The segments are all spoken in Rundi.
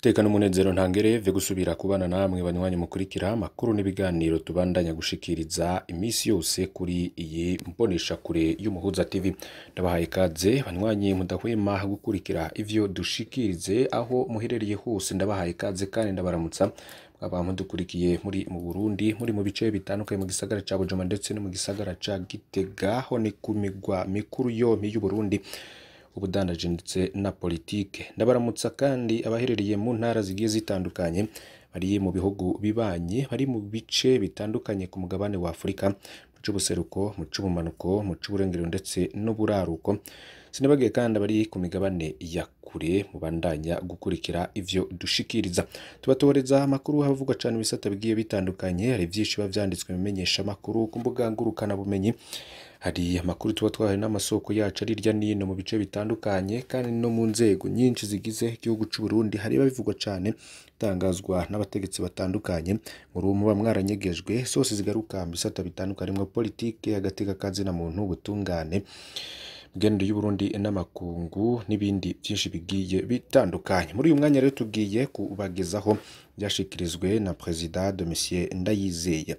Umutekano n'umunezero ntangereve gusubira kubana namwe banywanyi mukurikira amakuru n'ibiganiro tubandanya gushikiriza imisi yose kuri iyi mbonesha kure y'Umuhuza TV. Ndabahaye ikaze banywanyi mudahwema gukurikira ivyo dushikirize aho muherereye hose, ndabahaye ikaze kandi ndabaramutsa abantu dukurikiye muri mu Burundi, muri mu bice bitandukanye mu gisagara ca Bujumbura ndetse no mu gisagara ca Gitega, ho ni ku migwa mikuru yompi y'u Burundi, ubudandaji ndetse na politike. Ndabaramutsa kandi abaherereye mu ntara zigiye zitandukanye, bari mu bihugu bibanye, bari mu bice bitandukanye ku mugabane wa Afurika, mu c'ubuseruko, mu c'ubumanuko, mu c'uburengero ndetse n'uburaruko. Sinibagiye kandi bari ku migabane ya kure mubandanya gukurikira ivyo dushikiriza. Tubatoreza amakuru havugwa cane ibisata bigiye bitandukanye, hari vyinshi biba vyanditswe bimenyesha amakuru ku mbuga ngurukana bumenyi. Hari amakuru tuba twahaye n'amasoko yacu ari irya nino mu bice bitandukanye kandi no mu nzego nyinshi zigize igihugu c'u Burundi, hari bivugwa cane tangazwa n'abategetsi batandukanye muri muba mwaranyegejwe, sose zigaruka mu bisata bitandukanye mu politike, agateka kazi na muntu, ubutungane, migenzo y'u Burundi n'amakungu n'ibindi byinshi bigiye bitandukanye. Muri uyu mwanya rero tugiye kubagezaho byashikirizwe na President Domitien Ndayizeye,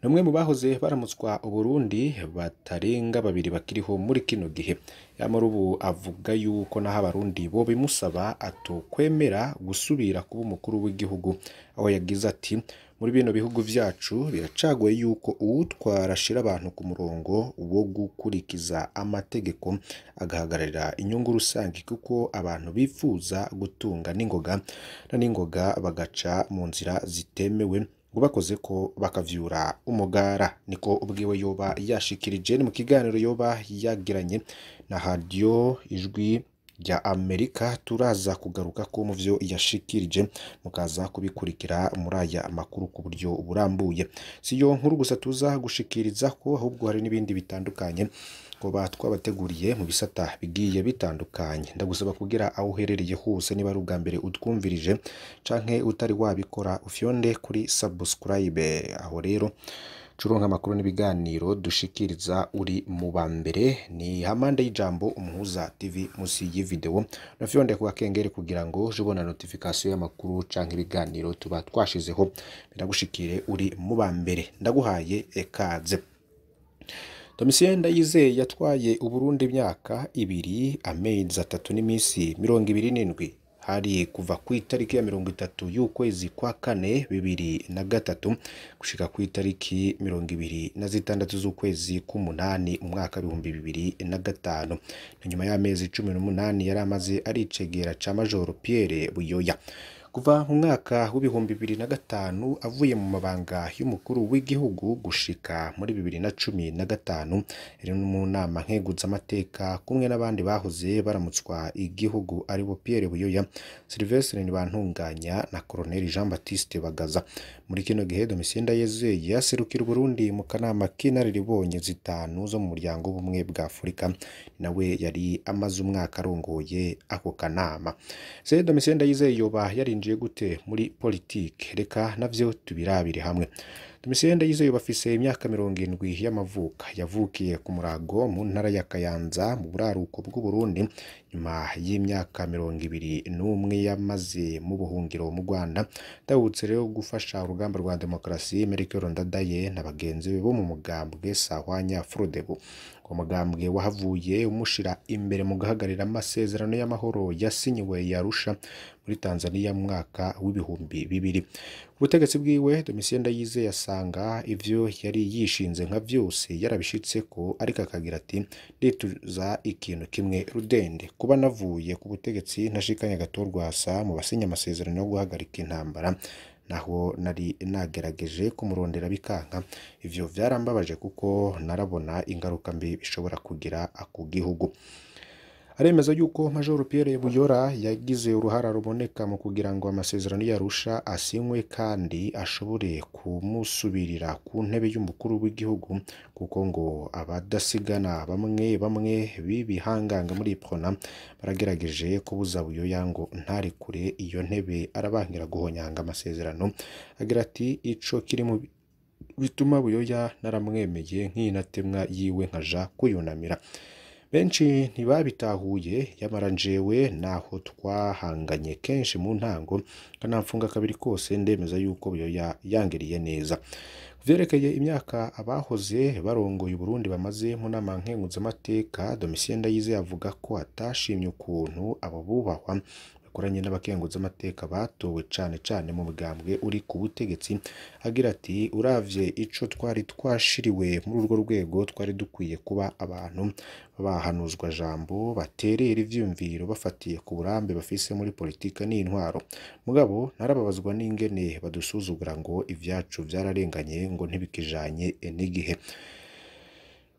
numwe mu bahoze baramutswa Uburundi batarenga babiri bakiriho muri kino gihe. Yamara ubu avuga yuko naho abarundi bo bimusaba atokwemera gusubira kuba umukuru w'igihugu, aho yagize ati muri bino bihugu vyacu biracagoye yuko uwutwara ashira abantu ku murongo wo gukurikiza amategeko agahagararira inyungu rusange, kuko abantu bifuza gutunga n'ingoga bagaca mu nzira zitemewe, ngo bakoze ko bakavyura umugara. Niko ubwiwe yoba yashikirije mu kiganiro yoba yagiranye na radio Ijwi rya Amerika. Turaza kugaruka ko mu vyo yashikirije mukaza kubikurikira muri aya makuru ku buryo burambuye. Siyo nkuru gusa tuza gushikiriza ko, ahubwo hari n'ibindi bitandukanye ko twabateguriye mu bisata bigiye bitandukanye. Ndagusaba kugira aho uherereye hose, niba ari ubwa mbere utwumvirije canke utari wabikora, ufyonde kuri subscribe, aho rero curonka amakuru n'ibiganiro dushikiriza uri mu bambere. Ni hamande y'ijambo Umuhuza TV musi y'ivideo, nafyonde ku gakengere kugira ngo uje ubona notification y'amakuru canke ibiganiro tuba twashizeho biragushikire uri mu bambere. Ndaguhaye ekaze. Domitien Ndayizeye yatwaye Uburundi imyaka 2 amezi 3 n'imisi 27, hari kuva ku itariki ya 30 y'ukwezi kwa kane 2023 gushika ku itariki 26 z'ukwezi k'umunani umwaka 2025. Nyuma y'amezi 18 yari amaze aricegera ca Major Pierre Buyoya. Kuva mu mwaka w'ibihumbi 2005 avuye mu mabanga y'umukuru w'igihugu gushika muri 2015, iri mu nama nkeguzamateka kumwe n'abandi bahoze baramutswa igihugu aribo Pierre Buyoya, Sylvestre Ntibantunganya na Colonel Jean Baptiste Bagaza. Muri kino gihe Domitien Ndayizeye yaserukira Burundi mu kanama k'inararibonye zitanu zo mu muryango w'ubumwe bwa Afurika, nawe yari amaze umwaka arongoye ako kanama. Domitien Ndayizeye yoba yarinjiye gute muri politike? Reka navyo tubirabire hamwe. Domitien Ndayizeye bafise imyaka 70 y'amavuka, yavukiye ku Murago mu ntara ya Kayanza mu buraruko bw'u Burundi. Nyuma y'imyaka 21 yamaze mu buhungiro mu Rwanda, dawutse rero gufasha urugamba rwa demokrasi Melchior Ndadaye na bagenzi be bo mu mugambwe Sahwanya Frodebu. Umugambwe wahavuye umushira imbere mu guhagarira amasezerano y'amahoro yasinyiwe yarusha muri Tanzania mu mwaka w'ibihumbi 2000. Ubutegetsi bwiwe Domitien Ndayizeye yasanga ivyo yari yishinze nka vyose yarabishitse ko, ariko akagira ati ndituza ikintu kimwe rudende, kuba navuye ku butegetsi ntashikanye gatorwasa mu basinya amasezerano yo guhagarika intambara, naho nari nagerageje kumurondera bikanka. Ivyo vyarambabaje kuko narabona ingaruka mbi bishobora kugira ku gihugu. Aremeza yuko Major Pierre Buyoya yagize uruhara ruboneka mu kugira ngo amasezerano yarusha asinywe kandi ashobore kumusubirira ku ntebe y'umukuru w'igihugu, kuko ngo abadasigana bamwe bibihanganga muri Prona baragerageje kubuza Buyoya ngo ntari kure iyo ntebe, arabankira guhonyanga amasezerano. Agira ati ico kiri mu bituma Buyoya naramwemeye nk'inatemwa yiwe nkaja kuyunamira. benshi ntibabitahuye yamara njewe naho twahanganye kenshi mu ntango kanamfunga kabiri kose ndemeza yuko yangiriye neza. Vyerekeye imyaka abahoze barongoye Burundi bamaze mu nama nkenguzamateka, Domitien Ndayizeye avuga ko atashimye ukuntu abo bubahwa bakoranye n'abakenguzamateka batowe cane cane mu mugambwe uri ku butegetsi, agira ati uravye ico twari twashiriwe muri urwo rwego twari dukwiye kuba abantu bahanuzwa jambo baterera ivyumviro bafatiye ku burambe bafise muri politika n'intwaro. Mugabo narababazwa n'ingene badusuzugura ngo ivyacu vyararenganye ngo ntibikijanye n'igihe.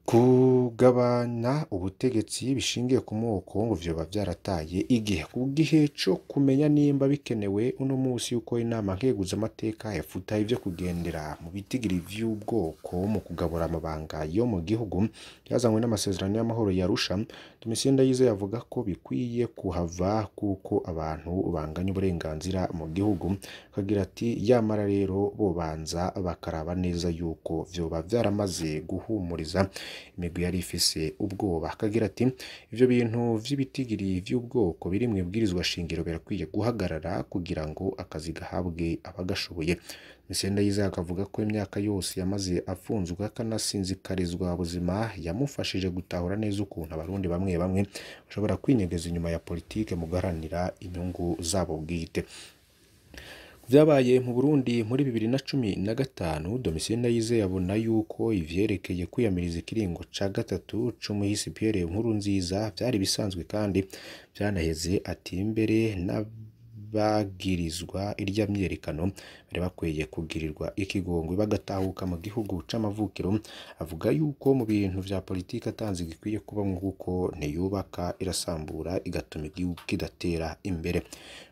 Kugabana ubutegetsi bishingiye ku moko ngo vyoba vyarataye igihe. Ku gihe co kumenya nimba bikenewe uno musi yuko inama nkenguzamateka yafuta ivyo kugendera mu bitigiri vy'ubwoko mu kugabura amabanga yo mu gihugu yazanywe n'amasezerano y'amahoro ya Arusha, Domitien Ndayizeye avuga ko bikwiye kuhava kuko abantu banganya uburenganzira mu gihugu. Kagira ati yamara rero bobanza bakaraba neza yuko vyoba vyaramaze guhumuriza imigwi yari ifise ubwoba. Akagira ati ivyo bintu vy'ibitigiri vy'ubwoko biri mu ibwirizwa shingiro birakwiye guhagarara kugira ngo akazi gahabwe abagashoboye. Domitien Ndayizeye akavuga ko imyaka yose yamaze afunzwe akanasinzikarizwa ubuzima yamufashije gutahura neza ukuntu abarundi bamwe bamwe bashobora kwinyegeza inyuma ya politike mu guharanira inyungu zabo bwite. Vyabaye mu Burundi muri 2015, Domitien Ndayizeye abona yuko ivyerekeye kwiyamiriza ikiringo ca gatatu c'umuhisi Pierre Nkurunziza vyari bisanzwe kandi vyanaheze. Ati imbere n'abagirizwa irya myerekano bari bakwiye kugirirwa ikigongwe bagatahuka mu gihugu c'amavukiro. Avuga yuko mu bintu vya politika atanze gikwiye kuba nk'uko ntiyubaka irasambura igatuma igihugu kidatera imbere.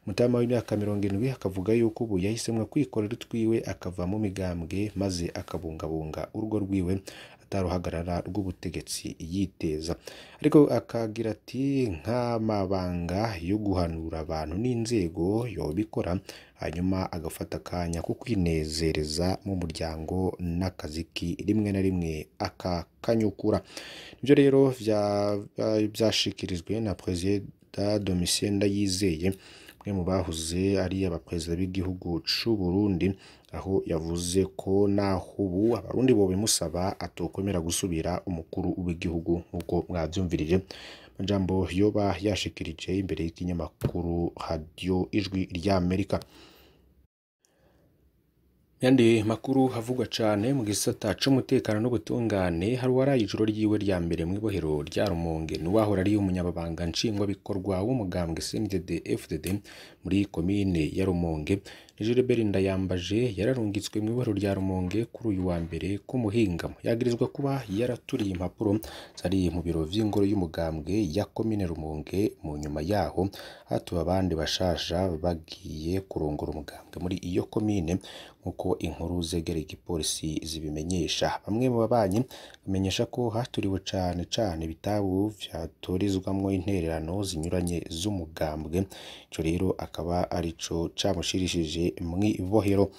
Mutama w'imyaka 70 akavuga yuko ubu yahisemwe kwikorera utwiwe akava mu migambwe maze akabungabunga urugo rwiwe ataruhagarara rw'ubutegetsi yiteza. Ariko akagira ati nk'amabanga yo guhanura abantu n'inzego yobikora hanyuma agafata akanya ko kwinezereza mu muryango n'akaziki rimwe na rimwe akakanyukura. Nivyo rero vyashikirijwe na Perezida Domitien Ndayizeye, umwe mu bahoze ari abaperezida b'igihugu c'u Burundi, aho yavuze ko naho ubu abarundi bo bimusaba atokwemera gusubira umukuru w'igihugu nk'uko mwavyumvirije. Majambo yoba yashikirije imbere y'ikinyamakuru Radio Ijwi ry'Amerika. Yandi makuru havugwa cane mu gisata c'umutekano n'ubutungane, hari waraye ijoro ryiwe rya mbere mu ibohero rya Rumonge n'uwahora ari umunyababanga nshingwabikorwa w'umugambwe CNDD-FDD muri komine ya Rumonge. Gilbert Ndayambaje yararungitswe mu ibohero rya Rumonge kuri uyu wa mbere k'umuhingamo. Yagirizwa kuba yaraturiye impapuro zari mu biro vy'ingoro y'umugambwe ya komine Rumonge. Mu nyuma yaho hatuwe abandi bashasha bagiye kurongora umugambwe muri iyo komine nkuko inkuru zegereye igipolisi zibimenyesha. Bamwe mu babanyi bamenyesha ko haturiwe cane cane ibitabu vyatorizwamwo intererano zinyuranye z'umugambwe. Ico rero akaba arico camushirishije mw'ibohero.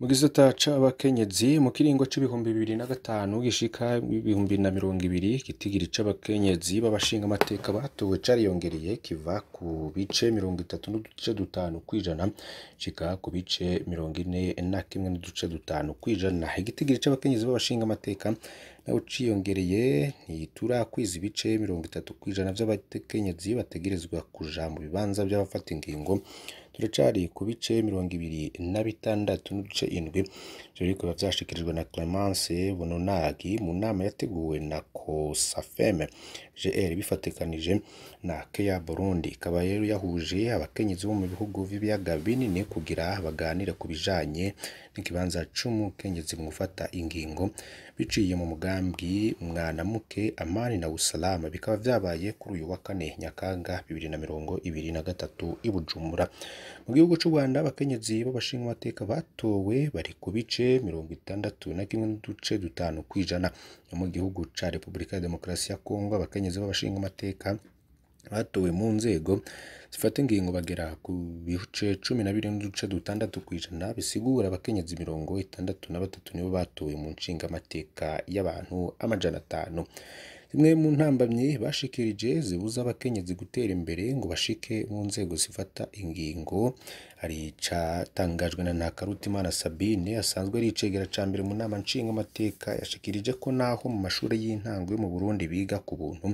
Mu gisata c'abakenyezi mu kiringo c'ibihumbi 2005 gishika 2020 igitigiri c'abakenyezi b'abashinga amateka batowe cariyongereye kiva ku bice 33.5 kwijana cika ku bice 41.5 kwijana. Igitigiri c'abakenyezi b'abashinga amateka naho ciyongereye ntiturakwiza ibice 30 kwijana vy'abakenyezi bategerezwa kuja mu bibanza by'abafata ingingo. Turacari ku bice 26.7. Ivyo ariko vyashikirijwe na Clemence Bononagi mu nama yateguwe na COSAFEM GR bifatikanije na Kea Burundi. Ikaba rero yahuje abakenyezi bo mu bihugu vy'ibiyaga binini kugira baganire ku bijanye n'ikibanza c'umukenyezi mu gufata ingingo biciye mu mugambi Mwanamuke Amani na Usalama. Bikaba vyabaye kuri uyu wa 4 Nyakanga 2023 i Bujumbura. Mu gihugu c'u Rwanda abakenyezi b'abashinga amateka batowe bari ku bice 61.5 kwijana. Mu gihugu ca Republika ya Demokarasi ya Kongo abakenyezi b'abashinga amateka batowe mu nzego zifata ingingo bagera ku bice 12.6 kwijana. Bisigura abakenyezi 63 nibo batowe mu nshinga amateka y'abantu 500. zimwe mu ntambamyi bashikirije zibuza abakenyezi gutera imbere ngo bashike mu nzego zifata ingingo hari catangajwe na Ntakarutimana Sabine asanzwe ari icegera ca mbere mu nama nshingamateka yashikirije ko naho mu mashuri y'intango yo mu Burundi biga ku buntu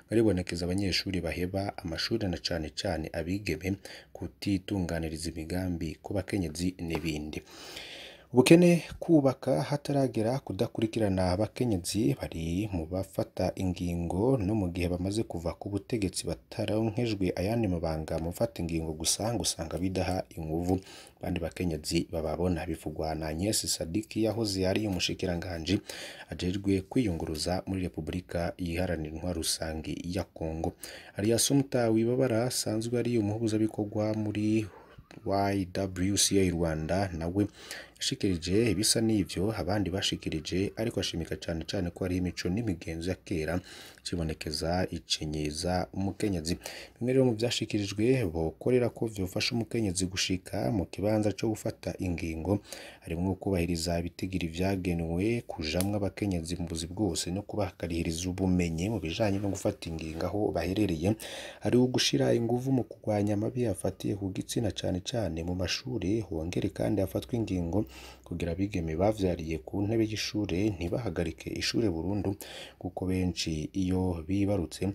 baribonekeza abanyeshuri baheba amashuri na cane cane abigeme kutitunganiriza imigambi ku bakenyezi n'ibindi. Ubukene kubaka hataragera kudakurikirana abakenyezi bari mu bafata ingingo no mu gihe bamaze kuva ku butegetsi bataronkejwe ayandi mabanga mu fata ingingo gusa ngo usanga bidaha inguvu bandi bakenyezi bababona bivugwa na Agnes Sadiki yahoze ari umushikiranganje ajejwe kwiyunguruza muri Repubulika Iharanira Intwaro Rusangi ya Kongo. Alias Mutawibabara asanzwe ari umuhuzabikorwa muri YWCA Rwanda nawe yashikirije ibisa n'ivyo abandi bashikirije ariko ashimika cane cane ko ari imico n'imigenzo ya kera kibonekeza icenyeza umukenyezi. Bimwe rero mu byashikirijwe bokorera ko vyofasha umukenyezi gushika mu kibanza cyo gufata ingingo harimo kubahiriza ibitigiri vyagenwe kujamwa abakenyezi mu buzi bwose no kubakarihiriza ubumenyi mu bijanye no gufata ingingo aho baherereye ari ugushira inguvu mu kurwanya amabi yafatiye ku gitsina cane cane mu mashuri hongere kandi hafatwa ingingo kugira abigeme bavyariye ku ntebe y'ishure ntibahagarike ishure burundu kuko benshi iyo bibarutse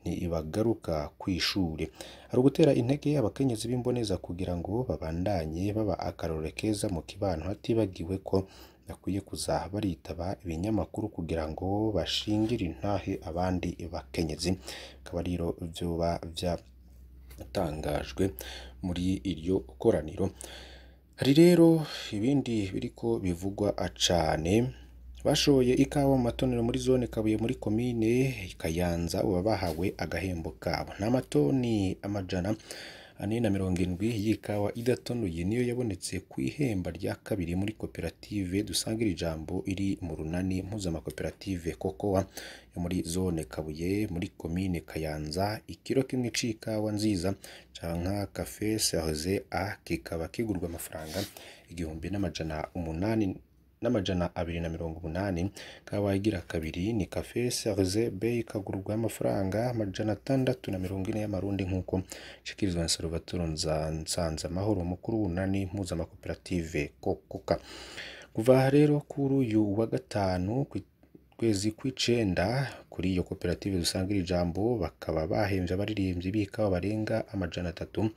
ni ibagaruka kw'ishure. Hari ugutera intege abakenyezi b'imboneza kugira ngo babandanye baba akarorero keza mu kibano hatibagiwe ko bakwiye kuza baritaba ibinyamakuru kugira ngo bashingire intahe abandi bakenyezi. Akaba rero vyoba vyatangajwe muri iryo koraniro. Hari rero ibindi biriko bivugwa cane bashoye ikawa mu matonero muri zone Kabuye muri komine Kayanza bahawe agahembo kabo n'amatoni amajana 470 y'ikawa idatonoye niyo yabonetse ku ihemba rya kabiri muri koperative dusangira ijambo iri mu runani mpuzamakoperative Kokowa yo muri zone Kabuye muri komine Kayanza. Ikiro kimwe c'ikawa nziza canka Cafe Cerze A kikaba kigurwa amafaranga 1,880 kawa igira kabiri ni Cafe Cerze B ikagurwa amafaranga 640 y'amarundi nkuko shikirizwa na Salvatore Nsanza Mahoro mukuru w'unani mpuzamakoperative Kokoka. Kuva rero kuri uyu wa gatanu kwezi kw'icenda kuri iyo koperative dusangira ijambo bakaba bahemvye abaririmbyi bikawa barenga 300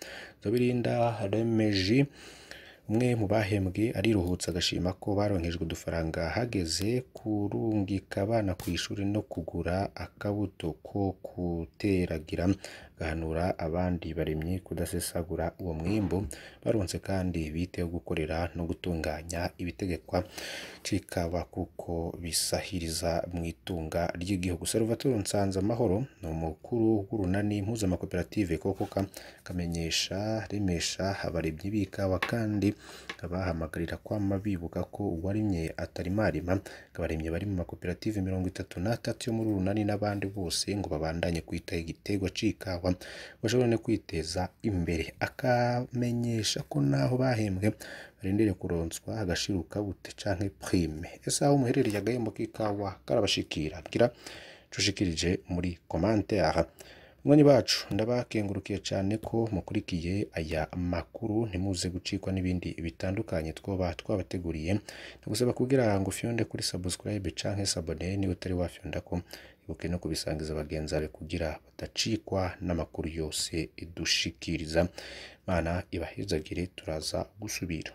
Zobirinda Remeji umwe mu bahembwe ariruhutsa agashima ko baronkejwe udufaranga hageze kurungika abana ku ishuri no kugura akabuto ko kuteragira gahanura abandi baremye kudasesagura uwo mwimbo baronse kandi biteho gukorera no gutunganya ibitegekwa cikawa kuko bisahiriza mu itunga ry'igihugu. Salvatore Nsanza Mahoro no mukuru w'urunani mpuzamakoperative Kokoka kamenyesha remesha abaremyi bikawa kandi abahamagarira kwama bibuka ko uwarimye atarimarima abaremye bari mu makoperative 33 yo muri urunani n'abandi bose ngo babandanye kwita igitego cikawa bashobora no kwiteza imbere. Akamenyesha ko naho bahembwe barindire kuronswa agashiruka bute canke prime. Ese aho muherereye agahembo k'ikawa karabashikira gira cushikirije muri commentaire. Mwanya bacu ndabakengurukiye cyane ko mukurikiye aya makuru ntimuze gucikwa n'ibindi bitandukanye twabateguriye. Ndagusaba kugira ngo fyonde kuri subscribe canke s'abonner ni utari wafyonda ko ibuke no kubisangiza abagenzi abe kugira batacikwa n'amakuru yose idushikiriza. Mana ibahezagire turaza gusubira.